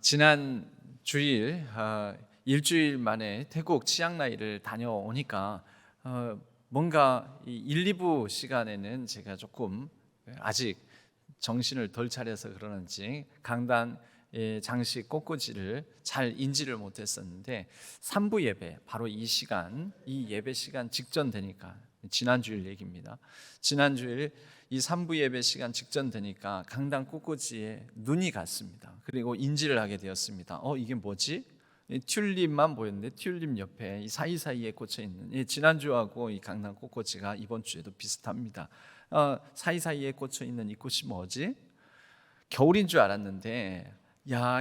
지난 주일 일주일 만에 태국 치앙라이를 다녀오니까 뭔가 이 1, 2부 시간에는 제가 조금 아직 정신을 덜 차려서 그러는지 강단 장식 꽃꽂이를 잘 인지를 못했었는데 3부 예배 바로 이 시간, 이 예배 시간 직전 되니까 지난 주일 얘기입니다. 지난 주일 이 3부 예배 시간 직전 되니까 강단 꽃꽂이에 눈이 갔습니다. 그리고 인지를 하게 되었습니다. 이게 뭐지? 튤립만 보였는데 튤립 옆에 이 사이사이에 꽂혀 있는 지난주하고 이 강단 꽃꽂이가 이번 주에도 비슷합니다. 사이사이에 꽂혀 있는 이 꽃이 뭐지? 겨울인 줄 알았는데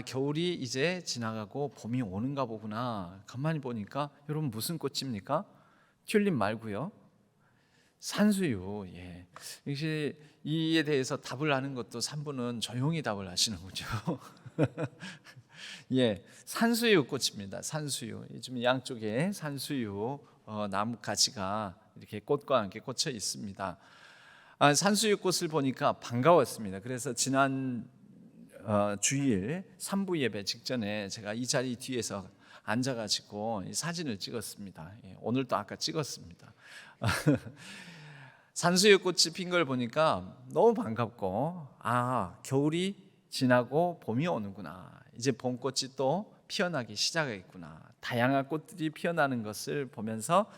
겨울이 이제 지나가고 봄이 오는가 보구나. 가만히 보니까 여러분 무슨 꽃입니까? 튤립 말고요. 산수유. 역시 이에 대해서 답을 하는 것도 3부는 조용히 답을 하시는군요. 산수유 꽃입니다. 산수유. 지금 양쪽에 산수유 나무 가지가 이렇게 꽃과 함께 꽂혀 있습니다. 산수유 꽃을 보니까 반가웠습니다. 그래서 지난 주일 3부 예배 직전에 제가 이 자리 뒤에서 앉아가지고 사진을 찍었습니다. 오늘도 아까 찍었습니다. 산수유 꽃이 핀 걸 보니까 너무 반갑고 겨울이 지나고 봄이 오는구나. 이제 봄꽃이 또 피어나기 시작했구나. 다양한 꽃들이 피어나는 것을 보면서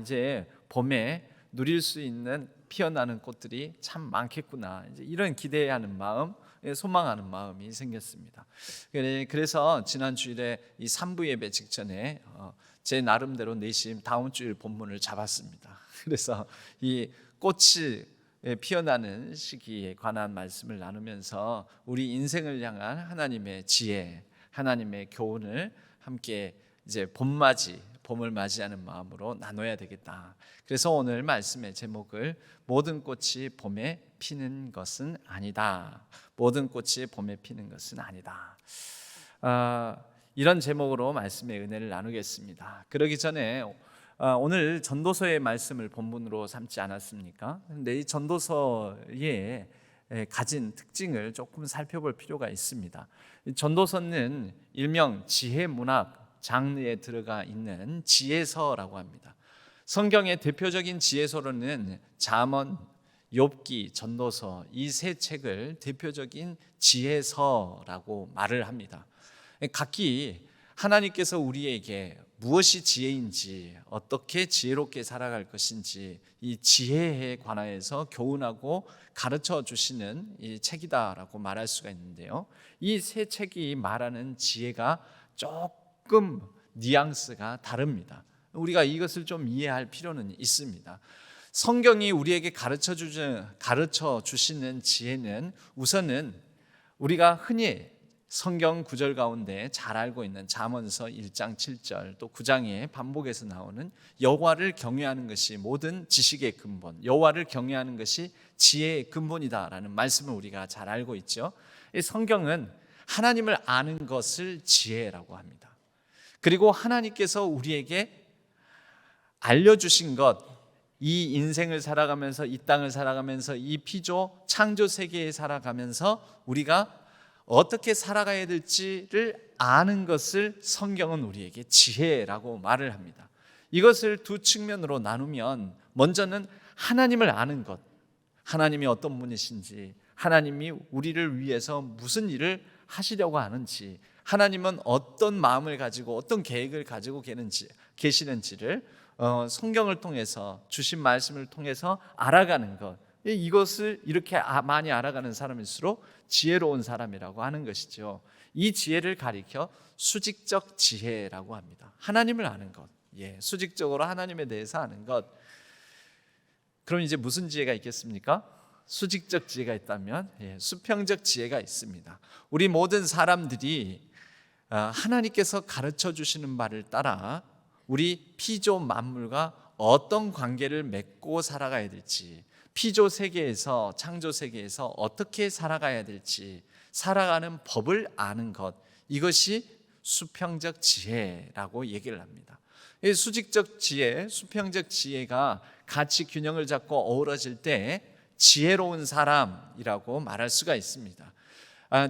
이제 봄에 누릴 수 있는 피어나는 꽃들이 참 많겠구나. 이제 이런 기대하는 마음, 소망하는 마음이 생겼습니다. 그래서 지난 주일에 이 3부 예배 직전에 제 나름대로 내심 다음 주일 본문을 잡았습니다. 그래서 이 꽃이 피어나는 시기에 관한 말씀을 나누면서 우리 인생을 향한 하나님의 지혜, 하나님의 교훈을 함께 이제 봄을 맞이하는 마음으로 나눠야 되겠다. 그래서 오늘 말씀의 제목을 모든 꽃이 봄에 피는 것은 아니다. 모든 꽃이 봄에 피는 것은 아니다. 이런 제목으로 말씀의 은혜를 나누겠습니다. 그러기 전에 오늘 전도서의 말씀을 본문으로 삼지 않았습니까? 근데 이 전도서에 가진 특징을 조금 살펴볼 필요가 있습니다. 전도서는 일명 지혜문학 장르에 들어가 있는 지혜서라고 합니다. 성경의 대표적인 지혜서로는 잠언, 욥기, 전도서 이 세 책을 대표적인 지혜서라고 말을 합니다. 각기 하나님께서 우리에게 무엇이 지혜인지, 어떻게 지혜롭게 살아갈 것인지 이 지혜에 관하여서 교훈하고 가르쳐 주시는 이 책이다라고 말할 수가 있는데요. 이 세 책이 말하는 지혜가 조금 뉘앙스가 다릅니다. 우리가 이것을 좀 이해할 필요는 있습니다. 성경이 우리에게 가르쳐 주시는 지혜는 우선은 우리가 흔히 성경 구절 가운데 잘 알고 있는 잠언서 1장 7절 또 9장에 반복해서 나오는 여호와를 경외하는 것이 모든 지식의 근본, 여호와를 경외하는 것이 지혜의 근본이다라는 말씀을 우리가 잘 알고 있죠. 이 성경은 하나님을 아는 것을 지혜라고 합니다. 그리고 하나님께서 우리에게 알려주신 것, 이 인생을 살아가면서 이 땅을 살아가면서 이 피조 창조 세계에 살아가면서 우리가 어떻게 살아가야 될지를 아는 것을 성경은 우리에게 지혜라고 말을 합니다. 이것을 두 측면으로 나누면 먼저는 하나님을 아는 것, 하나님이 어떤 분이신지, 하나님이 우리를 위해서 무슨 일을 하시려고 하는지, 하나님은 어떤 마음을 가지고 어떤 계획을 가지고 계시는지를 성경을 통해서 주신 말씀을 통해서 알아가는 것, 이것을 이렇게 많이 알아가는 사람일수록 지혜로운 사람이라고 하는 것이죠. 이 지혜를 가리켜 수직적 지혜라고 합니다. 하나님을 아는 것, 수직적으로 하나님에 대해서 아는 것. 그럼 이제 무슨 지혜가 있겠습니까? 수직적 지혜가 있다면 수평적 지혜가 있습니다. 우리 모든 사람들이 하나님께서 가르쳐 주시는 바를 따라 우리 피조 만물과 어떤 관계를 맺고 살아가야 될지, 피조 세계에서 창조 세계에서 어떻게 살아가야 될지 살아가는 법을 아는 것, 이것이 수평적 지혜라고 얘기를 합니다. 이 수직적 지혜, 수평적 지혜가 같이 균형을 잡고 어우러질 때 지혜로운 사람이라고 말할 수가 있습니다.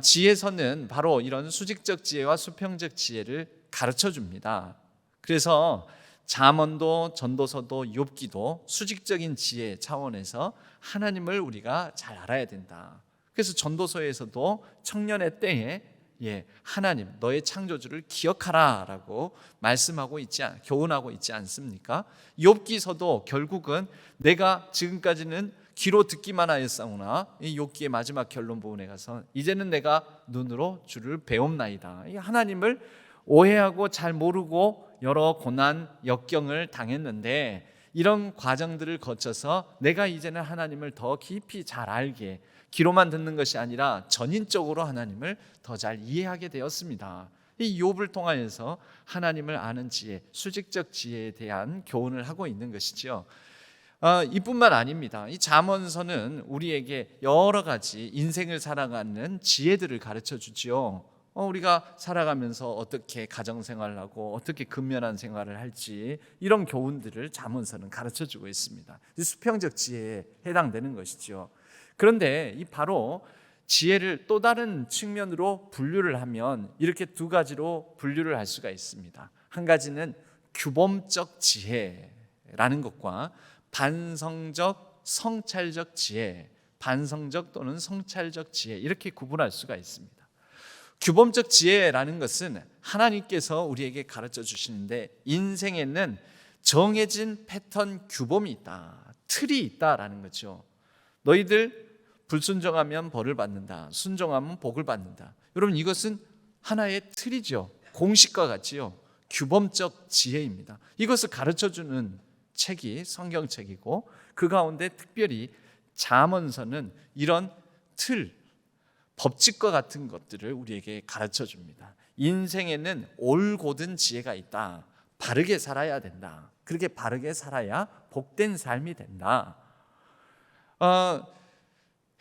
지혜서는 바로 이런 수직적 지혜와 수평적 지혜를 가르쳐 줍니다. 그래서 잠언도 전도서도 욥기도 수직적인 지혜 차원에서 하나님을 우리가 잘 알아야 된다. 그래서 전도서에서도 청년의 때에 하나님 너의 창조주를 기억하라라고 교훈하고 있지 않습니까? 욥기서도 결국은 내가 지금까지는 귀로 듣기만 하였사오나 이 욥기의 마지막 결론 부분에 가서 이제는 내가 눈으로 주를 배움나이다. 이 하나님을 오해하고 잘 모르고 여러 고난 역경을 당했는데 이런 과정들을 거쳐서 내가 이제는 하나님을 더 깊이 잘 알게, 귀로만 듣는 것이 아니라 전인적으로 하나님을 더 잘 이해하게 되었습니다. 이 욥을 통하여서 하나님을 아는 지혜, 수직적 지혜에 대한 교훈을 하고 있는 것이죠. 이뿐만 아닙니다. 이 잠언서는 우리에게 여러 가지 인생을 살아가는 지혜들을 가르쳐 주지요. 우리가 살아가면서 어떻게 가정생활을 하고 어떻게 근면한 생활을 할지 이런 교훈들을 잠언서는 가르쳐 주고 있습니다. 수평적 지혜에 해당되는 것이죠. 그런데 이 바로 지혜를 또 다른 측면으로 분류를 하면 이렇게 두 가지로 분류를 할 수가 있습니다. 한 가지는 규범적 지혜라는 것과 반성적, 성찰적 지혜, 반성적 또는 성찰적 지혜 이렇게 구분할 수가 있습니다. 규범적 지혜라는 것은 하나님께서 우리에게 가르쳐 주시는데 인생에는 정해진 패턴 규범이 있다, 틀이 있다라는 거죠. 너희들 불순종하면 벌을 받는다, 순종하면 복을 받는다. 여러분 이것은 하나의 틀이죠. 공식과 같지요. 규범적 지혜입니다. 이것을 가르쳐주는 책이 성경책이고 그 가운데 특별히 잠언서는 이런 틀, 법칙과 같은 것들을 우리에게 가르쳐줍니다. 인생에는 올곧은 지혜가 있다. 바르게 살아야 된다. 그렇게 바르게 살아야 복된 삶이 된다.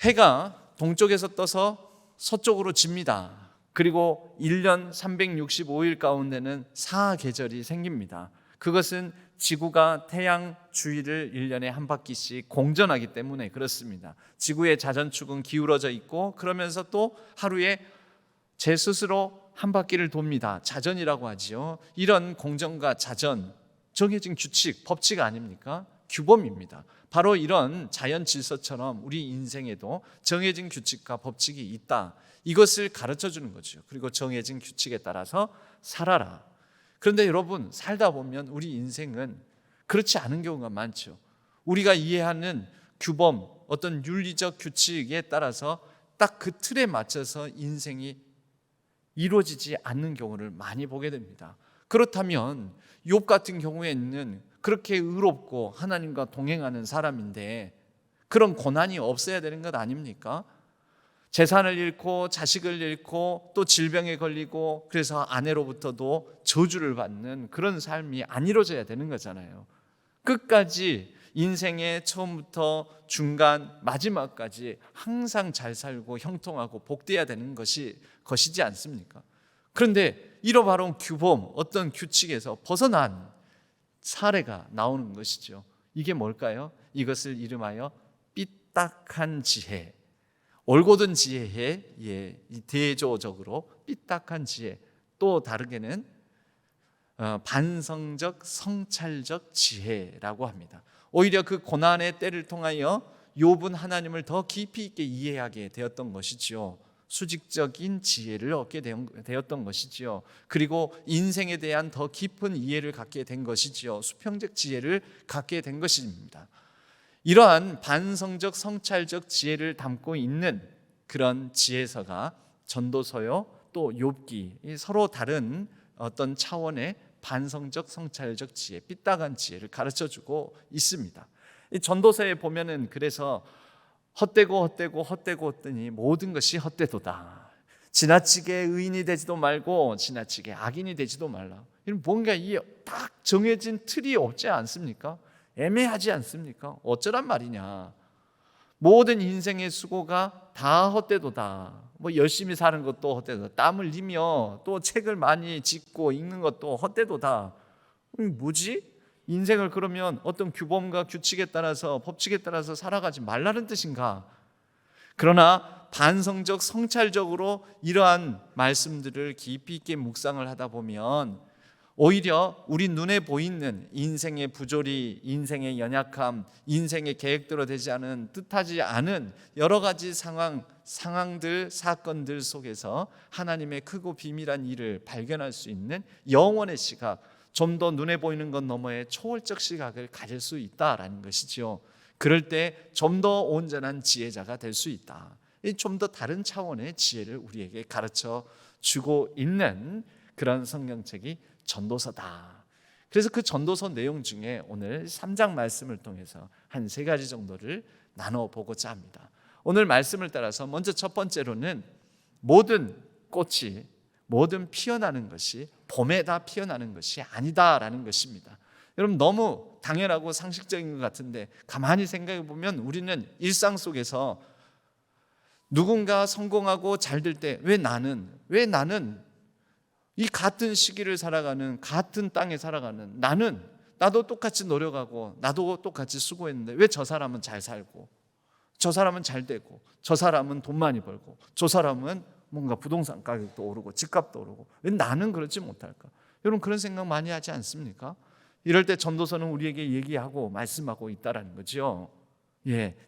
해가 동쪽에서 떠서 서쪽으로 집니다. 그리고 1년 365일 가운데는 사계절이 생깁니다. 그것은 지구가 태양 주위를 1년에 한 바퀴씩 공전하기 때문에 그렇습니다. 지구의 자전축은 기울어져 있고 그러면서 또 하루에 제 스스로 한 바퀴를 돕니다. 자전이라고 하지요. 이런 공전과 자전, 정해진 규칙, 법칙 아닙니까? 규범입니다. 바로 이런 자연 질서처럼 우리 인생에도 정해진 규칙과 법칙이 있다. 이것을 가르쳐 주는 거죠. 그리고 정해진 규칙에 따라서 살아라. 그런데 여러분 살다 보면 우리 인생은 그렇지 않은 경우가 많죠. 우리가 이해하는 규범, 어떤 윤리적 규칙에 따라서 딱 그 틀에 맞춰서 인생이 이루어지지 않는 경우를 많이 보게 됩니다. 그렇다면 욥 같은 경우에는 그렇게 의롭고 하나님과 동행하는 사람인데 그런 고난이 없어야 되는 것 아닙니까? 재산을 잃고 자식을 잃고 또 질병에 걸리고 그래서 아내로부터도 저주를 받는 그런 삶이 안 이루어져야 되는 거잖아요. 끝까지 인생의 처음부터 중간 마지막까지 항상 잘 살고 형통하고 복되어야 되는 것이지 않습니까? 그런데 잃어버린 규범, 어떤 규칙에서 벗어난 사례가 나오는 것이죠. 이게 뭘까요? 이것을 이름하여 삐딱한 지혜, 올곧은 지혜에 대조적으로 삐딱한 지혜, 또 다르게는 반성적, 성찰적 지혜라고 합니다. 오히려 그 고난의 때를 통하여 욥은 하나님을 더 깊이 있게 이해하게 되었던 것이지요. 수직적인 지혜를 얻게 되었던 것이지요. 그리고 인생에 대한 더 깊은 이해를 갖게 된 것이지요. 수평적 지혜를 갖게 된 것입니다. 이러한 반성적 성찰적 지혜를 담고 있는 그런 지혜서가 전도서요 또 욥기, 서로 다른 어떤 차원의 반성적 성찰적 지혜, 삐딱한 지혜를 가르쳐주고 있습니다. 이 전도서에 보면은 그래서 헛되고 헛되니 모든 것이 헛되도다. 지나치게 의인이 되지도 말고 지나치게 악인이 되지도 말라. 뭔가 이 딱 정해진 틀이 없지 않습니까? 애매하지 않습니까? 어쩌란 말이냐. 모든 인생의 수고가 다 헛되도다. 열심히 사는 것도 헛되도다. 땀을 흘리며 또 책을 많이 짓고 읽는 것도 헛되도다. 뭐지? 인생을 그러면 어떤 규범과 규칙에 따라서 법칙에 따라서 살아가지 말라는 뜻인가? 그러나 반성적 성찰적으로 이러한 말씀들을 깊이 있게 묵상을 하다 보면 오히려 우리 눈에 보이는 인생의 부조리, 인생의 연약함, 인생의 계획대로 되지 않은, 뜻하지 않은 여러 가지 상황들, 사건들 속에서 하나님의 크고 비밀한 일을 발견할 수 있는 영원의 시각, 좀 더 눈에 보이는 것 너머의 초월적 시각을 가질 수 있다라는 것이지요. 그럴 때 좀 더 온전한 지혜자가 될 수 있다. 좀 더 다른 차원의 지혜를 우리에게 가르쳐 주고 있는 그런 성경책이 전도서다. 그래서 그 전도서 내용 중에 오늘 3장 말씀을 통해서 한 3가지 정도를 나눠보고자 합니다. 오늘 말씀을 따라서 먼저 첫 번째로는 모든 꽃이 모든 피어나는 것이 봄에 다 피어나는 것이 아니다라는 것입니다. 여러분, 너무 당연하고 상식적인 것 같은데 가만히 생각해 보면 우리는 일상 속에서 누군가 성공하고 잘 될 때 왜 나는 이 같은 시기를 살아가는, 같은 땅에 살아가는 나도 똑같이 노력하고 나도 똑같이 수고했는데 왜 저 사람은 잘 살고 저 사람은 잘 되고 저 사람은 돈 많이 벌고 저 사람은 뭔가 부동산 가격도 오르고 집값도 오르고 왜 나는 그렇지 못할까? 여러분, 그런 생각 많이 하지 않습니까? 이럴 때 전도서는 우리에게 얘기하고 말씀하고 있다라는 거죠.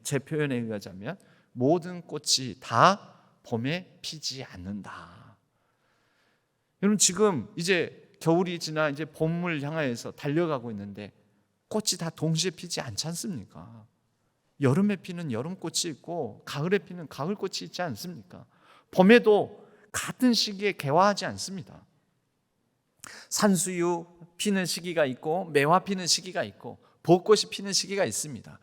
제 표현에 의하자면 모든 꽃이 다 봄에 피지 않는다. 여러분, 지금 이제 겨울이 지나 이제 봄을 향하여서 달려가고 있는데 꽃이 다 동시에 피지 않지 않습니까? 여름에 피는 여름꽃이 있고 가을에 피는 가을꽃이 있지 않습니까? 봄에도 같은 시기에 개화하지 않습니다. 산수유 피는 시기가 있고 매화 피는 시기가 있고 벚꽃이 피는 시기가 있습니다.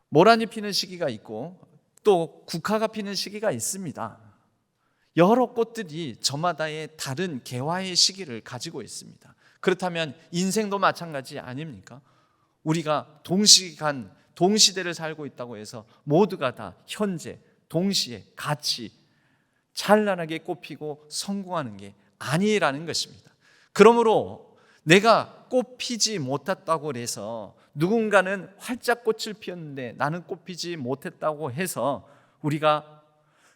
모란이 피는 시기가 있고 또 국화가 피는 시기가 있습니다. 여러 꽃들이 저마다의 다른 개화의 시기를 가지고 있습니다. 그렇다면 인생도 마찬가지 아닙니까? 우리가 동시대를 살고 있다고 해서 모두가 다 현재 동시에 같이 찬란하게 꽃피고 성공하는 게 아니라는 것입니다. 그러므로 내가 꽃 피지 못했다고 해서 누군가는 활짝 꽃을 피웠는데 나는 꽃 피지 못했다고 해서 우리가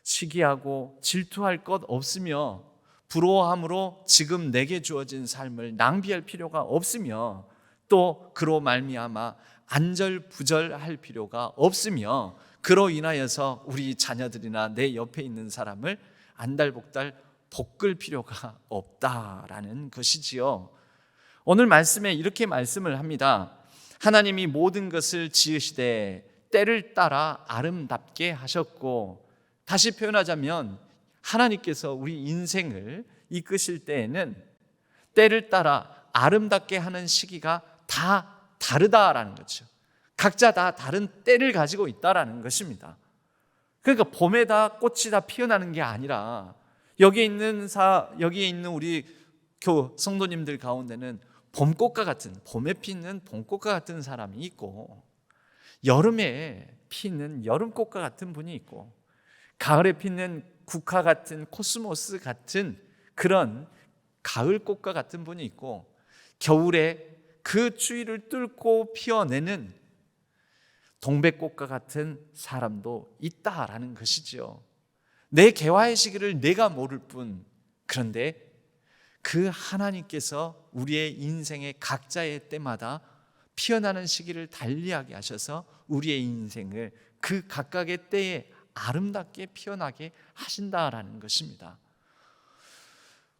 시기하고 질투할 것 없으며 부러워함으로 지금 내게 주어진 삶을 낭비할 필요가 없으며 또 그로 말미암아 안절부절할 필요가 없으며 그로 인하여서 우리 자녀들이나 내 옆에 있는 사람을 안달복달 볶을 필요가 없다라는 것이지요. 오늘 말씀에 이렇게 말씀을 합니다. 하나님이 모든 것을 지으시되 때를 따라 아름답게 하셨고, 다시 표현하자면 하나님께서 우리 인생을 이끄실 때에는 때를 따라 아름답게 하는 시기가 다 다르다라는 거죠. 각자 다 다른 때를 가지고 있다라는 것입니다. 그러니까 봄에 다 꽃이 다 피어나는 게 아니라 여기에 있는 우리 성도님들 가운데는 봄꽃과 같은, 봄에 피는 봄꽃과 같은 사람이 있고 여름에 피는 여름꽃과 같은 분이 있고 가을에 피는 국화 같은, 코스모스 같은 그런 가을꽃과 같은 분이 있고 겨울에 그 추위를 뚫고 피어내는 동백꽃과 같은 사람도 있다라는 것이죠. 내 개화의 시기를 내가 모를 뿐, 그런데 그 하나님께서 우리의 인생의 각자의 때마다 피어나는 시기를 달리하게 하셔서 우리의 인생을 그 각각의 때에 아름답게 피어나게 하신다라는 것입니다.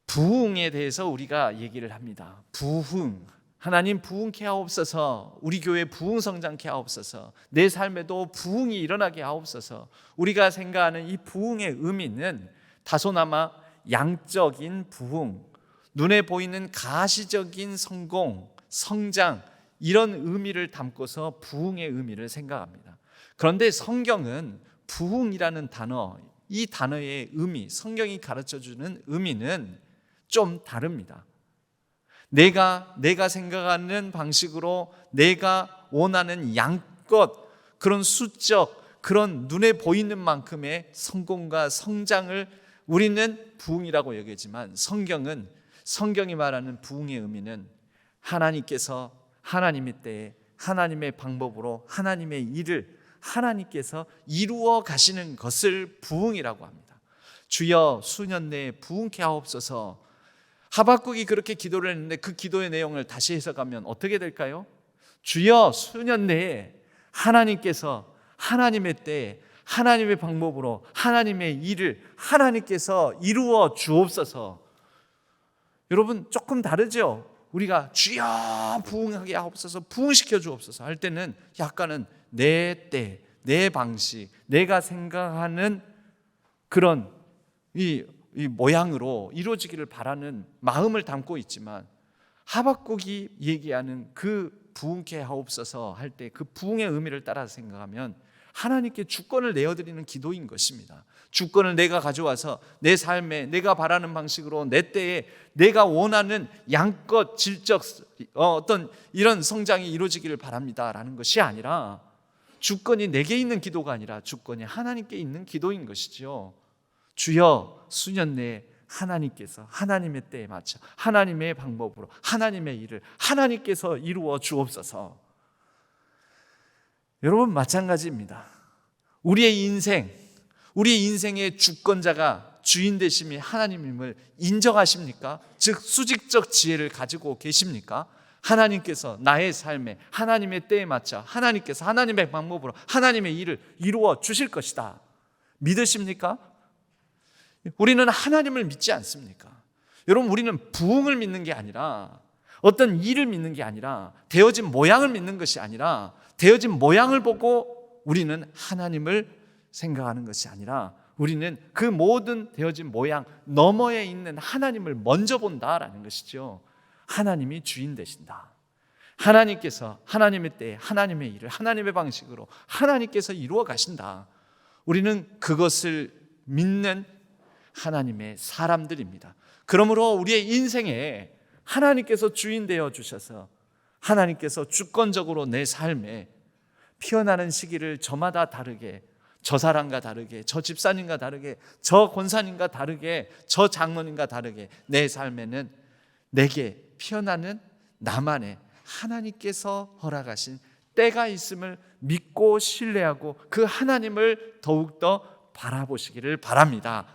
부흥에 대해서 우리가 얘기를 합니다. 부흥, 하나님 부흥케 하옵소서, 우리 교회 부흥 성장케 하옵소서, 내 삶에도 부흥이 일어나게 하옵소서. 우리가 생각하는 이 부흥의 의미는 다소나마 양적인 부흥, 눈에 보이는 가시적인 성공, 성장, 이런 의미를 담고서 부흥의 의미를 생각합니다. 그런데 성경은 부흥이라는 단어, 이 단어의 의미, 성경이 가르쳐주는 의미는 좀 다릅니다. 내가 생각하는 방식으로 내가 원하는 양껏 그런 수적, 그런 눈에 보이는 만큼의 성공과 성장을 우리는 부흥이라고 여기지만 성경이 말하는 부흥의 의미는 하나님께서 하나님의 때에 하나님의 방법으로 하나님의 일을 하나님께서 이루어 가시는 것을 부흥이라고 합니다. 주여 수년 내에 부흥케 하옵소서. 하박국이 그렇게 기도를 했는데 그 기도의 내용을 다시 해석하면 어떻게 될까요? 주여 수년 내에 하나님께서 하나님의 때에 하나님의 방법으로 하나님의 일을 하나님께서 이루어 주옵소서. 여러분 조금 다르죠? 우리가 주여 부흥하게 하옵소서, 부흥시켜 주옵소서 할 때는 약간은 내 때, 내 방식, 내가 생각하는 그런 이 모양으로 이루어지기를 바라는 마음을 담고 있지만, 하박국이 얘기하는 그 부흥케 하옵소서 할 때 그 부흥의 의미를 따라서 생각하면 하나님께 주권을 내어드리는 기도인 것입니다. 주권을 내가 가져와서 내 삶에 내가 바라는 방식으로 내 때에 내가 원하는 양껏 질적 어떤 이런 성장이 이루어지기를 바랍니다라는 것이 아니라, 주권이 내게 있는 기도가 아니라 주권이 하나님께 있는 기도인 것이죠. 주여 수년 내에 하나님께서 하나님의 때에 맞춰 하나님의 방법으로 하나님의 일을 하나님께서 이루어 주옵소서. 여러분 마찬가지입니다. 우리의 인생의 주권자가 주인 되심이 하나님임을 인정하십니까? 즉 수직적 지혜를 가지고 계십니까? 하나님께서 나의 삶에 하나님의 때에 맞춰 하나님께서 하나님의 방법으로 하나님의 일을 이루어 주실 것이다 믿으십니까? 우리는 하나님을 믿지 않습니까? 여러분 우리는 부흥을 믿는 게 아니라, 어떤 일을 믿는 게 아니라, 되어진 모양을 믿는 것이 아니라, 되어진 모양을 보고 우리는 하나님을 생각하는 것이 아니라, 우리는 그 모든 되어진 모양 너머에 있는 하나님을 먼저 본다라는 것이죠. 하나님이 주인 되신다. 하나님께서 하나님의 때에 하나님의 일을 하나님의 방식으로 하나님께서 이루어 가신다. 우리는 그것을 믿는 하나님의 사람들입니다. 그러므로 우리의 인생에 하나님께서 주인 되어 주셔서 하나님께서 주권적으로 내 삶에 피어나는 시기를 저마다 다르게, 저 사람과 다르게, 저 집사님과 다르게, 저 권사님과 다르게, 저 장로님과 다르게 내 삶에는 내게 피어나는 나만의 하나님께서 허락하신 때가 있음을 믿고 신뢰하고 그 하나님을 더욱더 바라보시기를 바랍니다.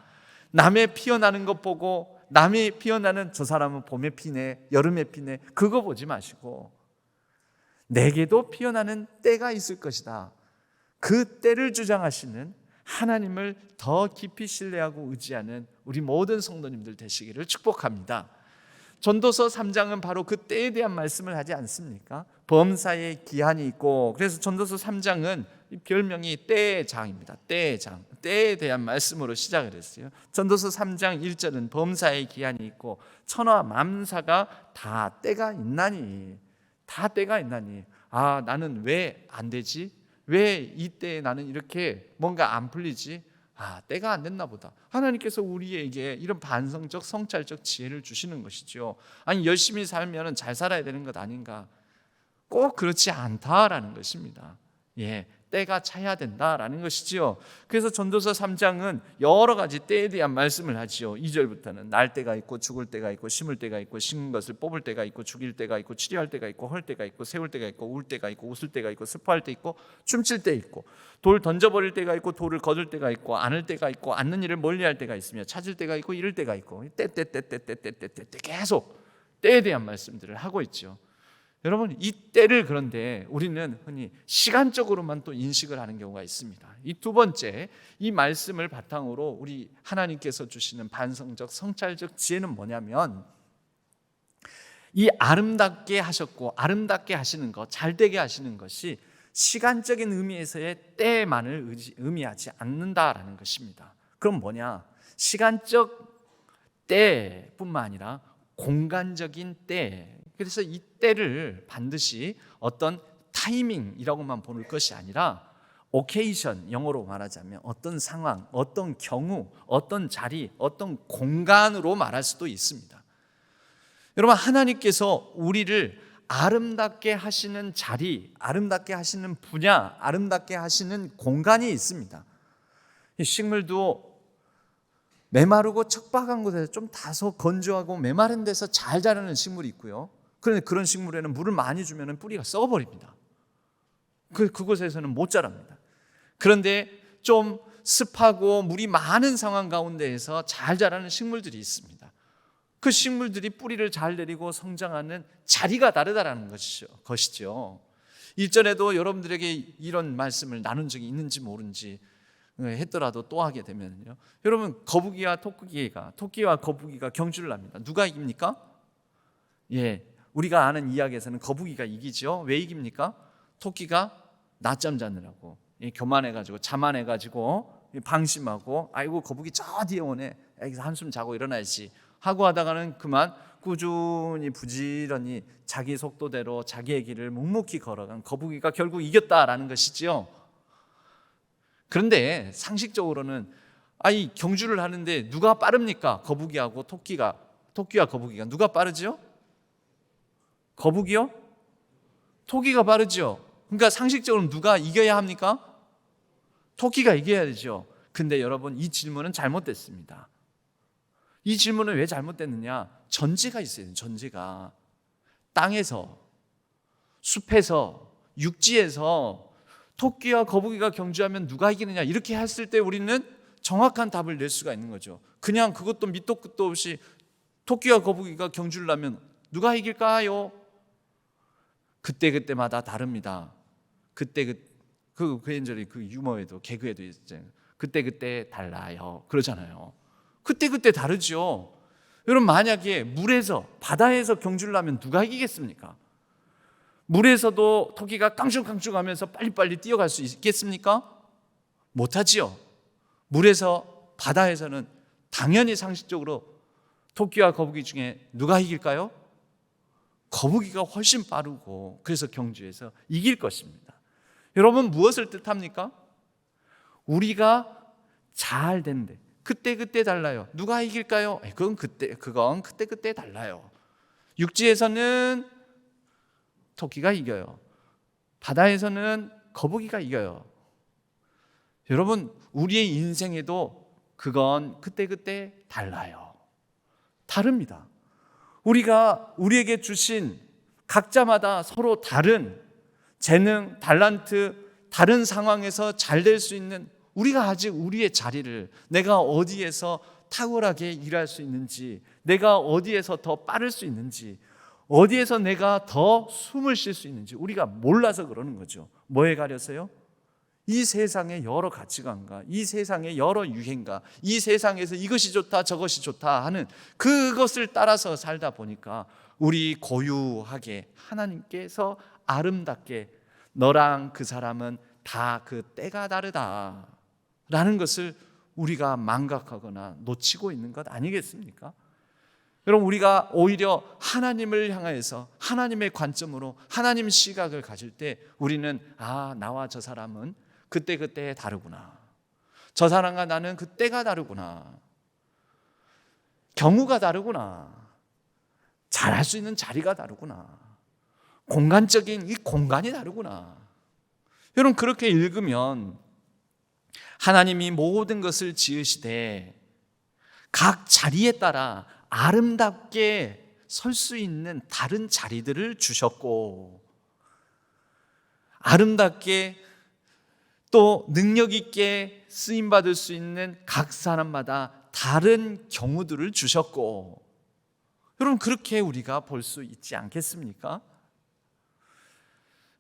남의 피어나는 것 보고 남이 피어나는 저 사람은 봄에 피네, 여름에 피네, 그거 보지 마시고 내게도 피어나는 때가 있을 것이다. 그 때를 주장하시는 하나님을 더 깊이 신뢰하고 의지하는 우리 모든 성도님들 되시기를 축복합니다. 전도서 3장은 바로 그 때에 대한 말씀을 하지 않습니까? 범사에 기한이 있고, 그래서 전도서 3장은 별명이 때의 장입니다. 때의 장, 때에 대한 말씀으로 시작을 했어요. 전도서 3장 1절은 범사에 기한이 있고 천하 만사가 다 때가 있나니, 다 때가 있나니, 아 나는 왜 안 되지? 왜 이때에 나는 이렇게 뭔가 안 풀리지? 아 때가 안 됐나 보다. 하나님께서 우리에게 이런 반성적 성찰적 지혜를 주시는 것이죠. 아니 열심히 살면 잘 살아야 되는 것 아닌가? 꼭 그렇지 않다라는 것입니다. 때가 차야 된다라는 것이지요. 그래서 전도서 3장은 여러 가지 때에 대한 말씀을 하지요. 2절부터는 날 때가 있고 죽을 때가 있고 심을 때가 있고 심은 것을 뽑을 때가 있고 죽일 때가 있고 치료할 때가 있고 헐 때가 있고 세울 때가 있고 울 때가 있고 웃을 때가 있고 슬퍼할 때 있고 춤출 때 있고 돌 던져버릴 때가 있고 돌을 거둘 때가 있고 안을 때가 있고 않는 일을 멀리할 때가 있으며 찾을 때가 있고 잃을 때가 있고 때 계속 때에 대한 말씀들을 하고 있죠. 여러분 이 때를, 그런데 우리는 흔히 시간적으로만 또 인식을 하는 경우가 있습니다. 이 두 번째, 이 말씀을 바탕으로 우리 하나님께서 주시는 반성적 성찰적 지혜는 뭐냐면, 이 아름답게 하셨고 아름답게 하시는 것, 잘되게 하시는 것이 시간적인 의미에서의 때만을 의미하지 않는다라는 것입니다. 그럼 뭐냐? 시간적 때뿐만 아니라 공간적인 때. 그래서 이 때를 반드시 어떤 타이밍이라고만 보는 것이 아니라 오케이션, 영어로 말하자면 어떤 상황, 어떤 경우, 어떤 자리, 어떤 공간으로 말할 수도 있습니다. 여러분 하나님께서 우리를 아름답게 하시는 자리, 아름답게 하시는 분야, 아름답게 하시는 공간이 있습니다. 이 식물도 메마르고 척박한 곳에서 좀 다소 건조하고 메마른 데서 잘 자라는 식물이 있고요. 그런데 그런 식물에는 물을 많이 주면 뿌리가 썩어버립니다. 그곳에서는 못 자랍니다. 그런데 좀 습하고 물이 많은 상황 가운데에서 잘 자라는 식물들이 있습니다. 그 식물들이 뿌리를 잘 내리고 성장하는 자리가 다르다라는 것이죠. 일전에도 여러분들에게 이런 말씀을 나눈 적이 있는지 모른지 했더라도 또 하게 되면요, 여러분, 거북이와 거북이가 경주를 합니다. 누가 이깁니까? 우리가 아는 이야기에서는 거북이가 이기죠. 왜 이깁니까? 토끼가 낮잠 자느라고 교만해가지고 자만해가지고 방심하고, 아이고 거북이 저 뒤에 오네, 여기서 한숨 자고 일어나야지 하고 하다가는 그만 꾸준히 부지런히 자기 속도대로 자기의 길을 묵묵히 걸어간 거북이가 결국 이겼다라는 것이지요. 그런데 상식적으로는 이 경주를 하는데 누가 빠릅니까? 거북이하고 토끼와 거북이가 누가 빠르죠? 거북이요? 토끼가 빠르죠. 그러니까 상식적으로 누가 이겨야 합니까? 토끼가 이겨야 되죠. 근데 여러분, 이 질문은 잘못됐습니다. 이 질문은 왜 잘못됐느냐? 전제가 있어요. 전제가 땅에서, 숲에서, 육지에서 토끼와 거북이가 경주하면 누가 이기느냐, 이렇게 했을 때 우리는 정확한 답을 낼 수가 있는 거죠. 그냥 그것도 밑도 끝도 없이 토끼와 거북이가 경주를 하면 누가 이길까요? 그때마다 다릅니다. 그 괜저리 그 유머에도, 개그에도 있잖아요. 그때 달라요 그러잖아요. 그때 다르죠. 여러분, 만약에 바다에서 경주를 하면 누가 이기겠습니까? 물에서도 토끼가 깡충깡충하면서 빨리빨리 뛰어갈 수 있겠습니까? 못하지요. 바다에서는 당연히 상식적으로 토끼와 거북이 중에 누가 이길까요? 거북이가 훨씬 빠르고, 그래서 경주에서 이길 것입니다. 여러분, 무엇을 뜻합니까? 우리가 잘 된대. 그때 달라요. 누가 이길까요? 그건 그때 달라요. 육지에서는 토끼가 이겨요. 바다에서는 거북이가 이겨요. 여러분, 우리의 인생에도 그건 그때 달라요. 다릅니다. 우리에게 주신 각자마다 서로 다른 재능, 달란트, 다른 상황에서 잘 될 수 있는, 우리가 아직 우리의 자리를, 내가 어디에서 탁월하게 일할 수 있는지, 내가 어디에서 더 빠를 수 있는지, 어디에서 내가 더 숨을 쉴 수 있는지 우리가 몰라서 그러는 거죠. 뭐에 가려서요? 이 세상의 여러 가치관과 이 세상의 여러 유행과 이 세상에서 이것이 좋다 저것이 좋다 하는 그것을 따라서 살다 보니까 우리 고유하게 하나님께서 아름답게 너랑 그 사람은 다 그 때가 다르다라는 것을 우리가 망각하거나 놓치고 있는 것 아니겠습니까? 여러분, 우리가 오히려 하나님을 향해서 하나님의 관점으로 하나님 시각을 가질 때 우리는 나와 저 사람은 그때 다르구나, 저 사람과 나는 그때가 다르구나, 경우가 다르구나, 잘할 수 있는 자리가 다르구나, 공간적인 이 공간이 다르구나. 여러분, 그렇게 읽으면 하나님이 모든 것을 지으시되 각 자리에 따라 아름답게 설 수 있는 다른 자리들을 주셨고, 아름답게 또 능력 있게 쓰임 받을 수 있는 각 사람마다 다른 경우들을 주셨고, 여러분, 그렇게 우리가 볼 수 있지 않겠습니까?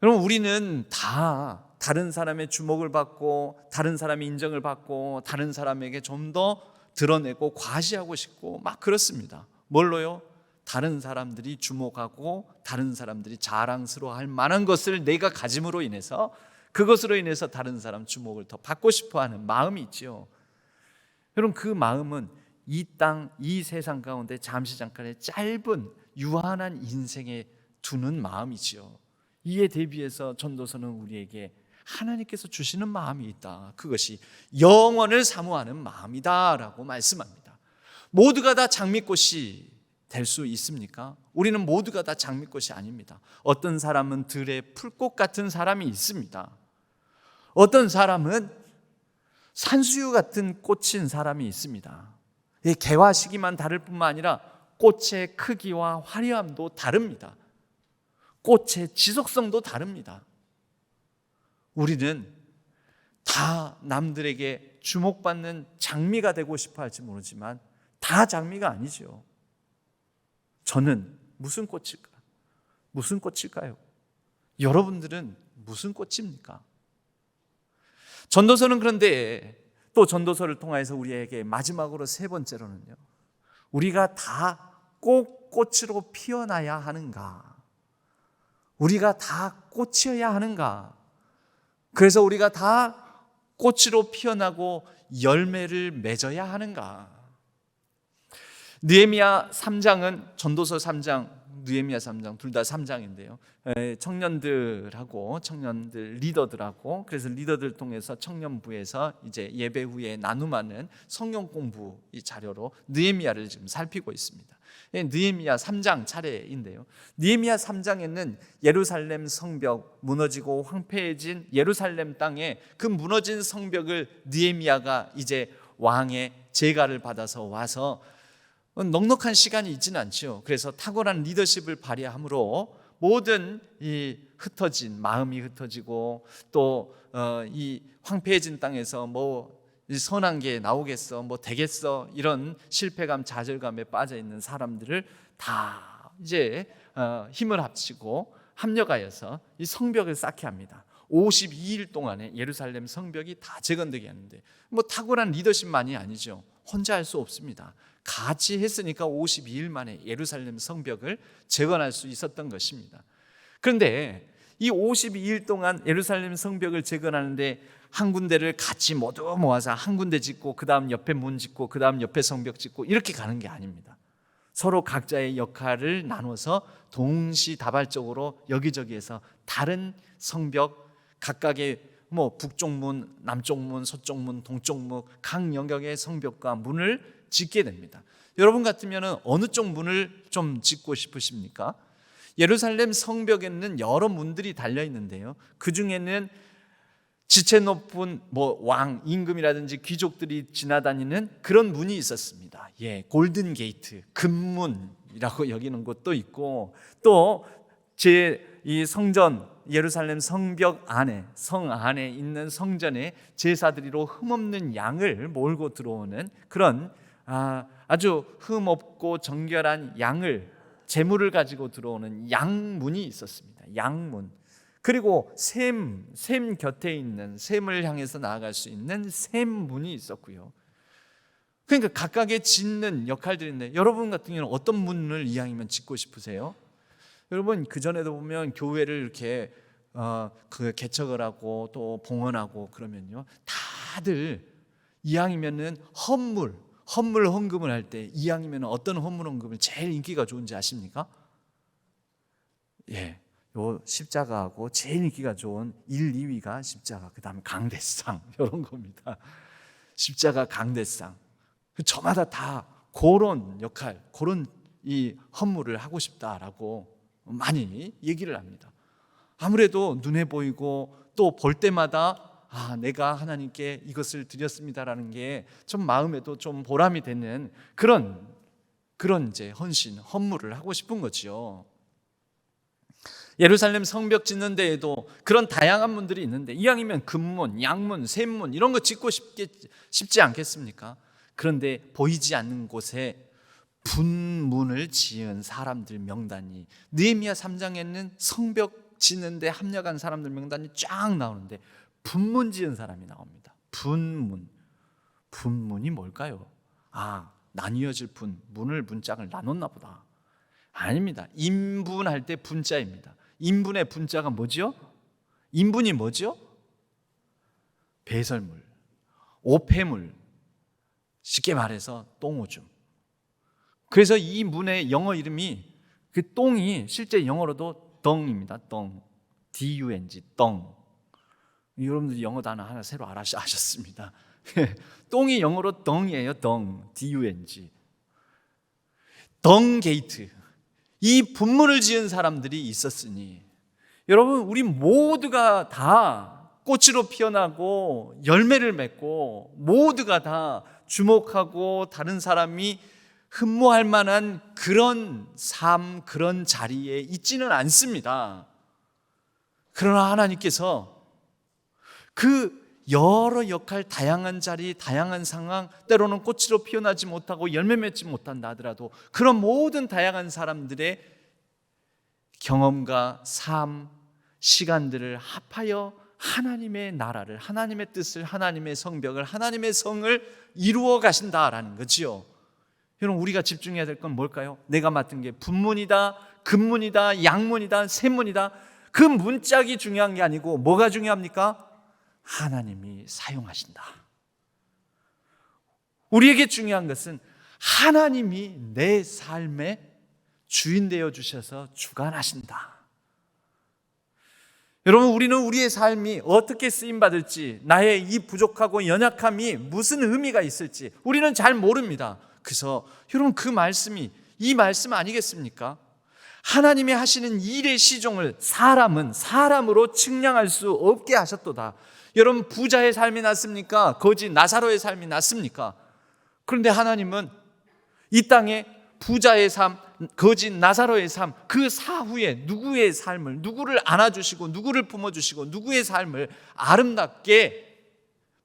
여러분, 우리는 다 다른 사람의 주목을 받고 다른 사람의 인정을 받고 다른 사람에게 좀 더 드러내고 과시하고 싶고 막 그렇습니다. 뭘로요? 다른 사람들이 주목하고 다른 사람들이 자랑스러워할 만한 것을 내가 가짐으로 인해서, 그것으로 인해서 다른 사람 주목을 더 받고 싶어하는 마음이 있지요. 여러분, 그 마음은 이 땅, 이 세상 가운데 잠시 잠깐의 짧은 유한한 인생에 두는 마음이지요. 이에 대비해서 전도서는 우리에게 하나님께서 주시는 마음이 있다. 그것이 영원을 사모하는 마음이다 라고 말씀합니다. 모두가 다 장미꽃이 될 수 있습니까? 우리는 모두가 다 장미꽃이 아닙니다. 어떤 사람은 들의 풀꽃 같은 사람이 있습니다. 어떤 사람은 산수유 같은 꽃인 사람이 있습니다. 개화 시기만 다를 뿐만 아니라 꽃의 크기와 화려함도 다릅니다. 꽃의 지속성도 다릅니다. 우리는 다 남들에게 주목받는 장미가 되고 싶어 할지 모르지만 다 장미가 아니죠. 저는 무슨 꽃일까? 무슨 꽃일까요? 여러분들은 무슨 꽃입니까? 전도서는 그런데 또 전도서를 통해서 우리에게 마지막으로 세 번째로는요, 우리가 다 꼭 꽃으로 피어나야 하는가? 우리가 다 꽃이어야 하는가? 그래서 우리가 다 꽃으로 피어나고 열매를 맺어야 하는가? 느헤미야 3장은 전도서 3장, 느헤미야 3장 둘 다 3장인데요. 청년들 리더들하고, 그래서 리더들 통해서 청년부에서 이제 예배 후에 나눔하는 성경 공부 이 자료로 느헤미야를 지금 살피고 있습니다. 느헤미야 3장 차례인데요. 느헤미야 3장에는 예루살렘 성벽 무너지고 황폐해진 예루살렘 땅에 그 무너진 성벽을 느헤미야가 이제 왕의 제가를 받아서 와서 넉넉한 시간이 있지는 않죠. 그래서 탁월한 리더십을 발휘함으로 모든 이 흩어진 마음이 흩어지고 또 이 황폐해진 땅에서 뭐 선한 게 나오겠어, 뭐 되겠어, 이런 실패감, 좌절감에 빠져 있는 사람들을 다 이제 힘을 합치고 합력하여서 이 성벽을 쌓게 합니다. 52일 동안에 예루살렘 성벽이 다 재건되게 하는데, 뭐 탁월한 리더십만이 아니죠. 혼자 할 수 없습니다. 같이 했으니까 52일 만에 예루살렘 성벽을 재건할 수 있었던 것입니다. 그런데 이 52일 동안 예루살렘 성벽을 재건하는데 한 군데를 같이 모두 모아서 한 군데 짓고 그 다음 옆에 문 짓고 그 다음 옆에 성벽 짓고 이렇게 가는 게 아닙니다. 서로 각자의 역할을 나눠서 동시다발적으로 여기저기에서 다른 성벽 각각의 뭐 북쪽 문, 남쪽 문, 서쪽 문, 동쪽 문 각 영역의 성벽과 문을 짓게 됩니다. 여러분 같으면 어느 쪽 문을 좀 짓고 싶으십니까? 예루살렘 성벽에는 여러 문들이 달려 있는데요, 그 중에는 지체 높은 뭐 왕, 임금이라든지 귀족들이 지나다니는 그런 문이 있었습니다. 골든 게이트, 금문이라고 여기는 곳도 있고, 또 이 성전 예루살렘 성벽 안에, 성 안에 있는 성전에 제사드리러 흠없는 양을 몰고 들어오는 그런 아주 흠없고 정결한 양을, 제물을 가지고 들어오는 양문이 있었습니다. 양문. 그리고 샘 곁에 있는, 샘을 향해서 나아갈 수 있는 샘문이 있었고요. 그러니까 각각의 짓는 역할들이 있는데, 여러분 같은 경우는 어떤 문을 이왕이면 짓고 싶으세요? 여러분 그전에도 보면 교회를 이렇게 그 개척을 하고 또 봉헌하고 그러면요, 다들 이왕이면은 헌물 헌금을 할 때 이왕이면 어떤 헌물 헌금을 제일 인기가 좋은지 아십니까? 요 십자가하고 제일 인기가 좋은 1, 2위가 십자가, 그 다음에 강대상 이런 겁니다. 십자가, 강대상. 저마다 다 그런 역할, 그런 이 헌물을 하고 싶다라고 많이 얘기를 합니다. 아무래도 눈에 보이고 또 볼 때마다 내가 하나님께 이것을 드렸습니다라는 게 좀 마음에도 좀 보람이 되는 그런 이제 헌신, 헌물을 하고 싶은 거죠. 예루살렘 성벽 짓는 데에도 그런 다양한 문들이 있는데, 이왕이면 금문, 양문, 샘문 이런 거 짓고 싶지 않겠습니까? 그런데 보이지 않는 곳에 분문을 지은 사람들 명단이 느헤미야 3장에는 성벽 짓는데 합력한 사람들 명단이 쫙 나오는데 분문 지은 사람이 나옵니다. 분문이 뭘까요? 나뉘어질 문을 문짝을 나눴나 보다. 아닙니다. 인분할 때 분자입니다. 인분의 분자가 뭐죠? 인분이 뭐죠? 배설물, 오폐물, 쉽게 말해서 똥오줌. 그래서 이 문의 영어 이름이, 그 똥이 실제 영어로도 덩입니다. 덩, D-U-N-G, 덩. 여러분들 영어 단어 하나 새로 아셨습니다. 똥이 영어로 덩이에요. 덩, D-U-N-G. 덩 게이트. 이 분문을 지은 사람들이 있었으니, 여러분 우리 모두가 다 꽃으로 피어나고 열매를 맺고 모두가 다 주목하고 다른 사람이 흠모할 만한 그런 삶, 그런 자리에 있지는 않습니다. 그러나 하나님께서 그 여러 역할, 다양한 자리, 다양한 상황, 때로는 꽃으로 피어나지 못하고 열매 맺지 못한다 하더라도 그런 모든 다양한 사람들의 경험과 삶, 시간들을 합하여 하나님의 나라를, 하나님의 뜻을, 하나님의 성벽을, 하나님의 성을 이루어 가신다라는 거지요. 여러분, 우리가 집중해야 될 건 뭘까요? 내가 맡은 게 분문이다, 금문이다, 양문이다, 샘문이다. 그 문짝이 중요한 게 아니고 뭐가 중요합니까? 하나님이 사용하신다. 우리에게 중요한 것은 하나님이 내 삶의 주인 되어 주셔서 주관하신다. 여러분, 우리는 우리의 삶이 어떻게 쓰임받을지, 나의 이 부족하고 연약함이 무슨 의미가 있을지 우리는 잘 모릅니다. 그래서 여러분, 그 말씀이 이 말씀 아니겠습니까? 하나님이 하시는 일의 시종을 사람은 사람으로 측량할 수 없게 하셨도다. 여러분, 부자의 삶이 낫습니까? 거지 나사로의 삶이 낫습니까? 그런데 하나님은 이 땅에 부자의 삶, 거지 나사로의 삶, 그 사후에 누구의 삶을, 누구를 안아주시고 누구를 품어주시고 누구의 삶을 아름답게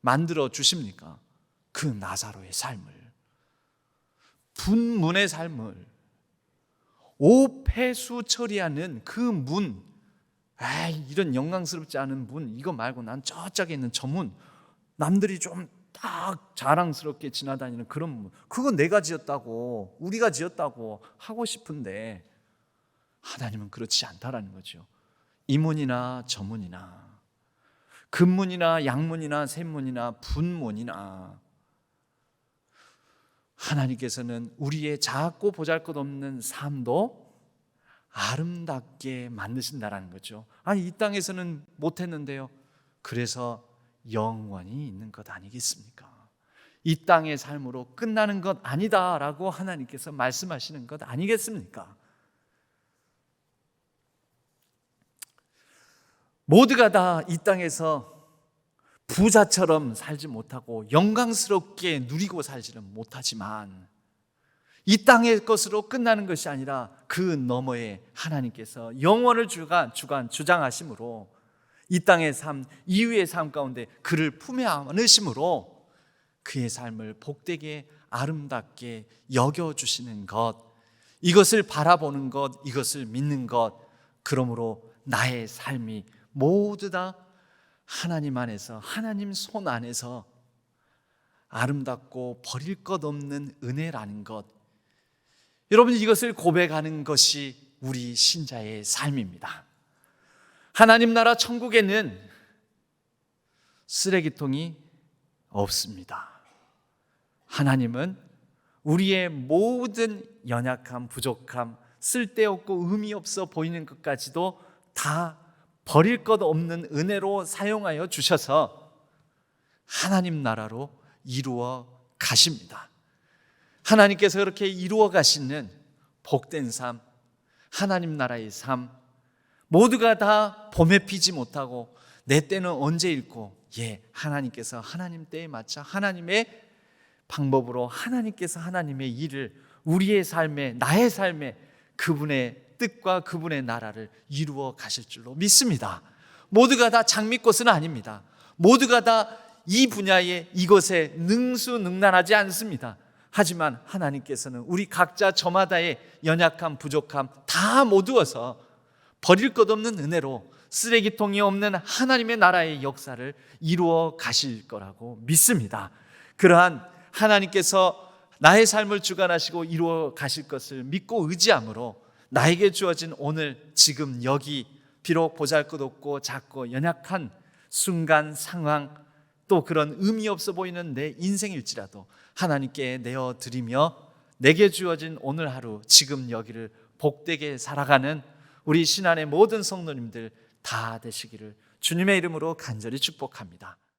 만들어 주십니까? 그 나사로의 삶을, 분문의 삶을, 오폐수 처리하는 그 문, 이런 영광스럽지 않은 문, 이거 말고 난 저쪽에 있는 저 문, 남들이 좀 딱 자랑스럽게 지나다니는 그런 문, 그거 내가 지었다고, 우리가 지었다고 하고 싶은데 하나님은 그렇지 않다라는 거죠. 이 문이나 저 문이나 금문이나 양문이나 샘문이나 분문이나 하나님께서는 우리의 작고 보잘것없는 삶도 아름답게 만드신다라는 거죠. 아니, 이 땅에서는 못했는데요. 그래서 영원히 있는 것 아니겠습니까? 이 땅의 삶으로 끝나는 것 아니다라고 하나님께서 말씀하시는 것 아니겠습니까? 모두가 다 이 땅에서 부자처럼 살지 못하고 영광스럽게 누리고 살지는 못하지만 이 땅의 것으로 끝나는 것이 아니라 그 너머에 하나님께서 영원을 주장하심으로 이 땅의 삶, 이후의 삶 가운데 그를 품에 안으심으로 그의 삶을 복되게 아름답게 여겨주시는 것, 이것을 바라보는 것, 이것을 믿는 것, 그러므로 나의 삶이 모두 다 하나님 안에서, 하나님 손 안에서 아름답고 버릴 것 없는 은혜라는 것, 여러분, 이것을 고백하는 것이 우리 신자의 삶입니다. 하나님 나라 천국에는 쓰레기통이 없습니다. 하나님은 우리의 모든 연약함, 부족함, 쓸데없고 의미 없어 보이는 것까지도 다 버릴 것 없는 은혜로 사용하여 주셔서 하나님 나라로 이루어 가십니다. 하나님께서 그렇게 이루어 가시는 복된 삶, 하나님 나라의 삶, 모두가 다 봄에 피지 못하고 내 때는 언제 읽고, 하나님께서 하나님 때에 맞춰 하나님의 방법으로 하나님께서 하나님의 일을 우리의 삶에, 나의 삶에 그분의 뜻과 그분의 나라를 이루어 가실 줄로 믿습니다. 모두가 다 장미꽃은 아닙니다. 모두가 다 이 분야에, 이것에 능수능란하지 않습니다. 하지만 하나님께서는 우리 각자 저마다의 연약함, 부족함 다 모두어서 버릴 것 없는 은혜로 쓰레기통이 없는 하나님의 나라의 역사를 이루어 가실 거라고 믿습니다. 그러한 하나님께서 나의 삶을 주관하시고 이루어 가실 것을 믿고 의지함으로 나에게 주어진 오늘, 지금, 여기, 비록 보잘것없고 작고 연약한 순간, 상황, 또 그런 의미 없어 보이는 내 인생일지라도 하나님께 내어드리며 내게 주어진 오늘 하루, 지금 여기를 복되게 살아가는 우리 신안의 모든 성도님들 다 되시기를 주님의 이름으로 간절히 축복합니다.